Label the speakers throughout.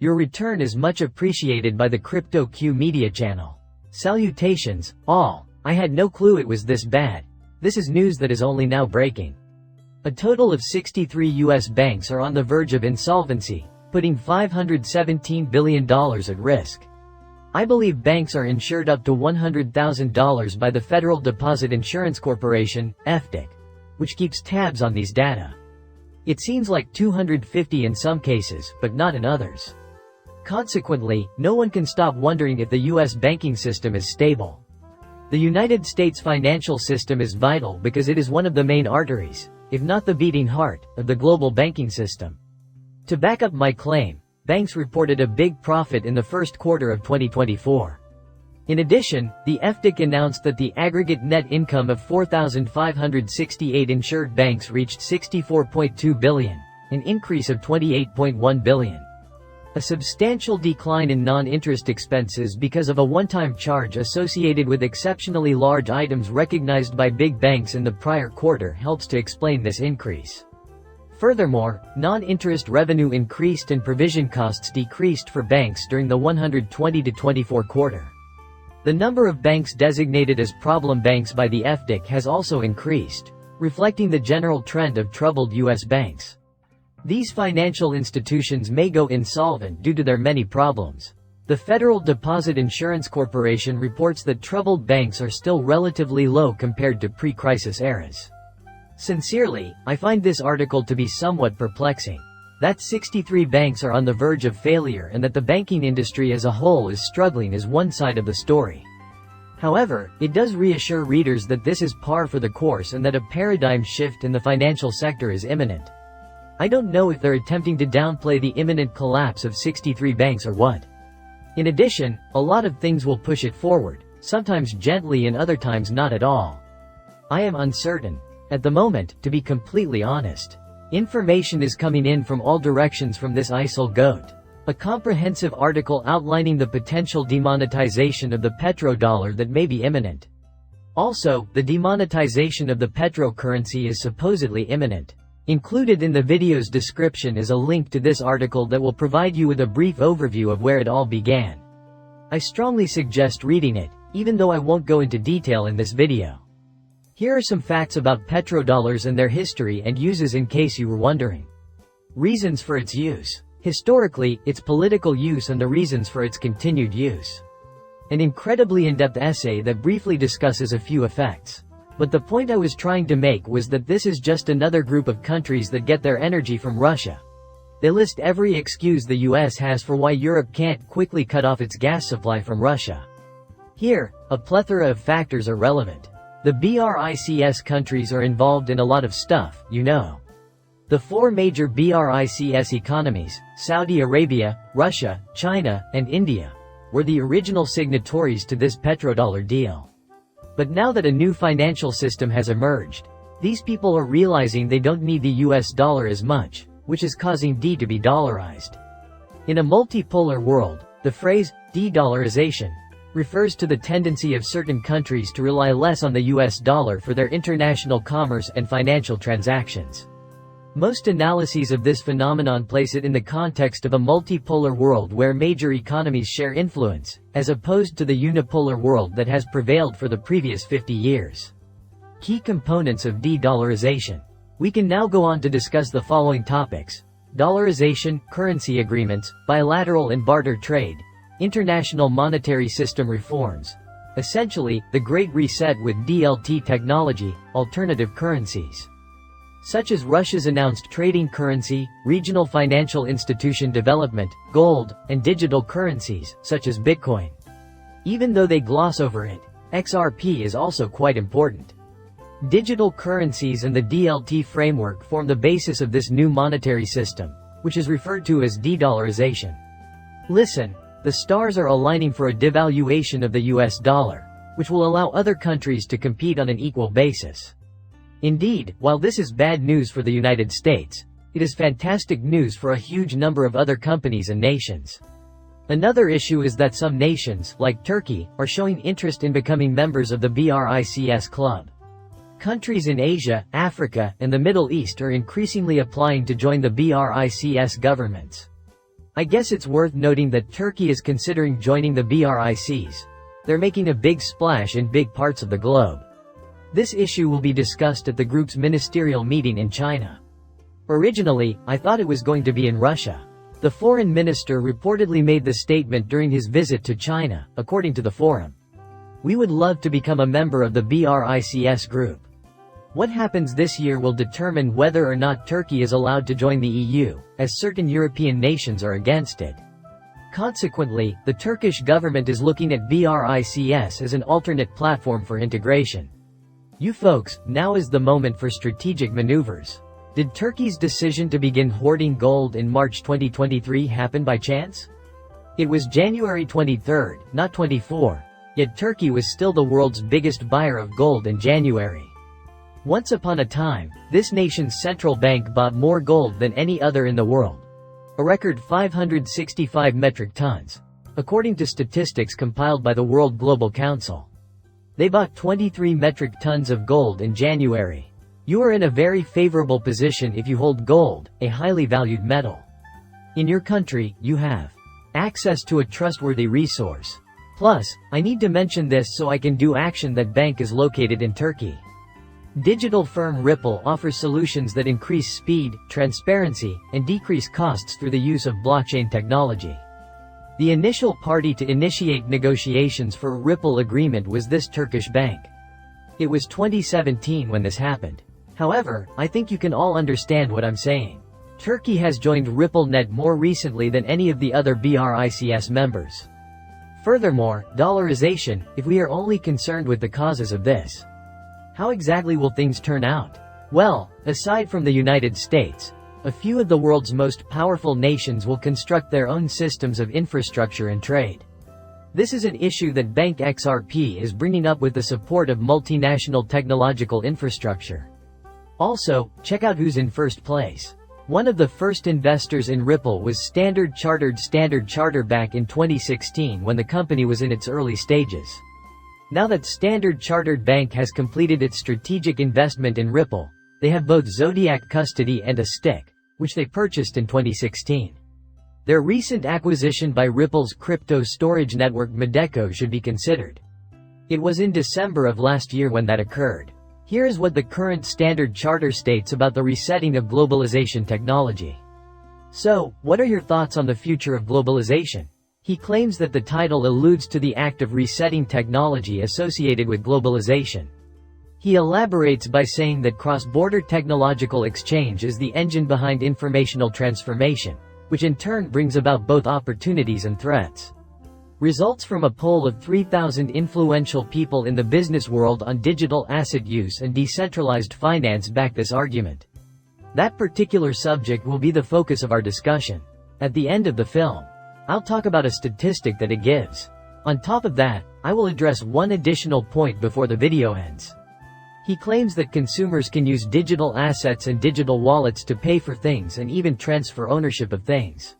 Speaker 1: Your return is much appreciated by the Crypto Q media channel. Salutations, all. I had no clue it was this bad. This is news that is only now breaking. A total of 63 U.S. banks are on the verge of insolvency, putting $517 billion at risk. I believe banks are insured up to $100,000 by the Federal Deposit Insurance Corporation, FDIC, which keeps tabs on these data. It seems like 250 in some cases, but not in others. Consequently, no one can stop wondering if the U.S. banking system is stable. The United States financial system is vital because it is one of the main arteries, if not the beating heart, of the global banking system. To back up my claim, banks reported a big profit in the first quarter of 2024. In addition, the FDIC announced that the aggregate net income of 4,568 insured banks reached $64.2 billion, an increase of $28.1 billion. A substantial decline in non-interest expenses because of a one-time charge associated with exceptionally large items recognized by big banks in the prior quarter helps to explain this increase. Furthermore, non-interest revenue increased and provision costs decreased for banks during the 120-24 quarter. The number of banks designated as problem banks by the FDIC has also increased, reflecting the general trend of troubled U.S. banks. These financial institutions may go insolvent due to their many problems. The Federal Deposit Insurance Corporation reports that troubled banks are still relatively low compared to pre-crisis eras. Sincerely, I find this article to be somewhat perplexing. That 63 banks are on the verge of failure and that the banking industry as a whole is struggling is one side of the story. However, it does reassure readers that this is par for the course and that a paradigm shift in the financial sector is imminent. I don't know if they're attempting to downplay the imminent collapse of 63 banks or what. In addition, a lot of things will push it forward, sometimes gently and other times not at all. I am uncertain. At the moment, to be completely honest. Information is coming in from all directions from this ISIL goat. A comprehensive article outlining the potential demonetization of the petrodollar that may be imminent. Also, the demonetization of the petrocurrency is supposedly imminent. Included in the video's description is a link to this article that will provide you with a brief overview of where it all began. I strongly suggest reading it, even though I won't go into detail in this video. Here are some facts about petrodollars and their history and uses in case you were wondering. Reasons for its use. Historically, its political use and the reasons for its continued use. An incredibly in-depth essay that briefly discusses a few effects. But the point I was trying to make was that this is just another group of countries that get their energy from Russia. They list every excuse the US has for why Europe can't quickly cut off its gas supply from Russia. Here, a plethora of factors are relevant. The BRICS countries are involved in a lot of stuff, you know. The four major BRICS economies, Saudi Arabia, Russia, China, and India, were the original signatories to this petrodollar deal. But now that a new financial system has emerged, these people are realizing they don't need the US dollar as much, which is causing D to be dollarized. In a multipolar world, the phrase, de-dollarization, refers to the tendency of certain countries to rely less on the US dollar for their international commerce and financial transactions. Most analyses of this phenomenon place it in the context of a multipolar world where major economies share influence, as opposed to the unipolar world that has prevailed for the previous 50 years. Key components of de-dollarization. We can now go on to discuss the following topics: dollarization, currency agreements, bilateral and barter trade, international monetary system reforms. Essentially, the Great Reset with DLT technology, alternative currencies, such as Russia's announced trading currency, regional financial institution development, gold, and digital currencies, such as Bitcoin. Even though they gloss over it, XRP is also quite important. Digital currencies and the DLT framework form the basis of this new monetary system, which is referred to as de-dollarization. Listen, the stars are aligning for a devaluation of the US dollar, which will allow other countries to compete on an equal basis. Indeed, while this is bad news for the United States, it is fantastic news for a huge number of other companies and nations. Another issue is that some nations, like Turkey, are showing interest in becoming members of the BRICS club. Countries in Asia, Africa, and the Middle East are increasingly applying to join the BRICS governments. I guess it's worth noting that Turkey is considering joining the BRICS. They're making a big splash in big parts of the globe. This issue will be discussed at the group's ministerial meeting in China. Originally, I thought it was going to be in Russia. The foreign minister reportedly made the statement during his visit to China, according to the forum. We would love to become a member of the BRICS group. What happens this year will determine whether or not Turkey is allowed to join the EU, as certain European nations are against it. Consequently, the Turkish government is looking at BRICS as an alternate platform for integration. You folks, now is the moment for strategic maneuvers. Did Turkey's decision to begin hoarding gold in March 2023 happen by chance? It was January 23, not 24, yet Turkey was still the world's biggest buyer of gold in January. Once upon a time, this nation's central bank bought more gold than any other in the world. A record 565 metric tons, according to statistics compiled by the World Global Council. They bought 23 metric tons of gold in January. You are in a very favorable position if you hold gold, a highly valued metal. In your country, you have access to a trustworthy resource. Plus, I need to mention this so I can do action. That bank is located in Turkey. Digital firm Ripple offers solutions that increase speed, transparency, and decrease costs through the use of blockchain technology. The initial party to initiate negotiations for a Ripple agreement was this Turkish bank. It was 2017 when this happened. However, I think you can all understand what I'm saying. Turkey has joined RippleNet more recently than any of the other BRICS members. Furthermore, dollarization, if we are only concerned with the causes of this. How exactly will things turn out? Well, aside from the United States, a few of the world's most powerful nations will construct their own systems of infrastructure and trade. This is an issue that Bank XRP is bringing up with the support of multinational technological infrastructure. Also, check out who's in first place. One of the first investors in Ripple was Standard Chartered back in 2016 when the company was in its early stages. Now that Standard Chartered Bank has completed its strategic investment in Ripple, they have both Zodiac custody and a stick, which they purchased in 2016. Their recent acquisition by Ripple's crypto storage network Medeco should be considered. It was in December of last year when that occurred. Here is what the current Standard Charter states about the resetting of globalization technology. So, what are your thoughts on the future of globalization? He claims that the title alludes to the act of resetting technology associated with globalization. He elaborates by saying that cross-border technological exchange is the engine behind informational transformation, which in turn brings about both opportunities and threats. Results from a poll of 3,000 influential people in the business world on digital asset use and decentralized finance back this argument. That particular subject will be the focus of our discussion. At the end of the film, I'll talk about a statistic that it gives. On top of that, I will address one additional point before the video ends. He claims that consumers can use digital assets and digital wallets to pay for things and even transfer ownership of things.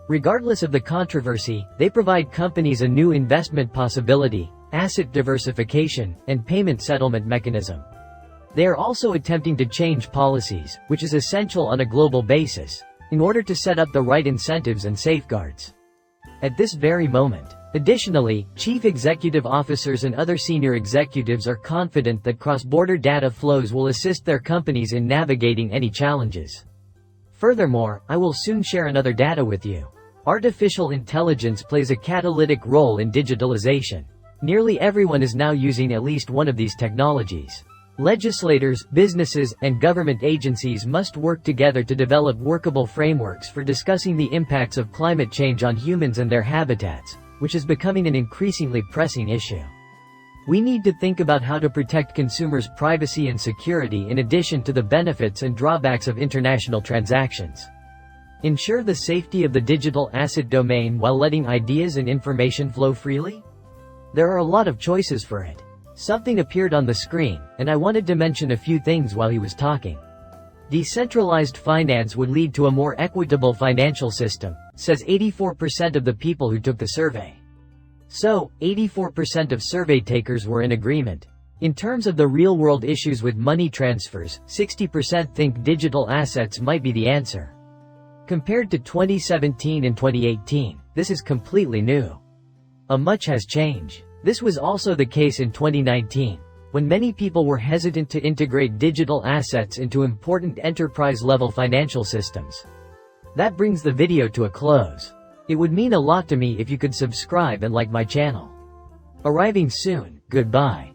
Speaker 1: Regardless of the controversy, they provide companies a new investment possibility, asset diversification, and payment settlement mechanism. They are also attempting to change policies, which is essential on a global basis, in order to set up the right incentives and safeguards. At this very moment. Additionally, chief executive officers and other senior executives are confident that cross-border data flows will assist their companies in navigating any challenges. Furthermore, I will soon share another data with you. Artificial intelligence plays a catalytic role in digitalization. Nearly everyone is now using at least one of these technologies. Legislators, businesses, and government agencies must work together to develop workable frameworks for discussing the impacts of climate change on humans and their habitats, which is becoming an increasingly pressing issue. We need to think about how to protect consumers' privacy and security in addition to the benefits and drawbacks of international transactions. Ensure the safety of the digital asset domain while letting ideas and information flow freely? There are a lot of choices for it. Something appeared on the screen, and I wanted to mention a few things while he was talking. Decentralized finance would lead to a more equitable financial system, says 84% of the people who took the survey. So, 84% of survey takers were in agreement. In terms of the real-world issues with money transfers, 60% think digital assets might be the answer. Compared to 2017 and 2018, this is completely new. Much has changed. This was also the case in 2019, when many people were hesitant to integrate digital assets into important enterprise-level financial systems. That brings the video to a close. It would mean a lot to me if you could subscribe and like my channel. Arriving soon, goodbye.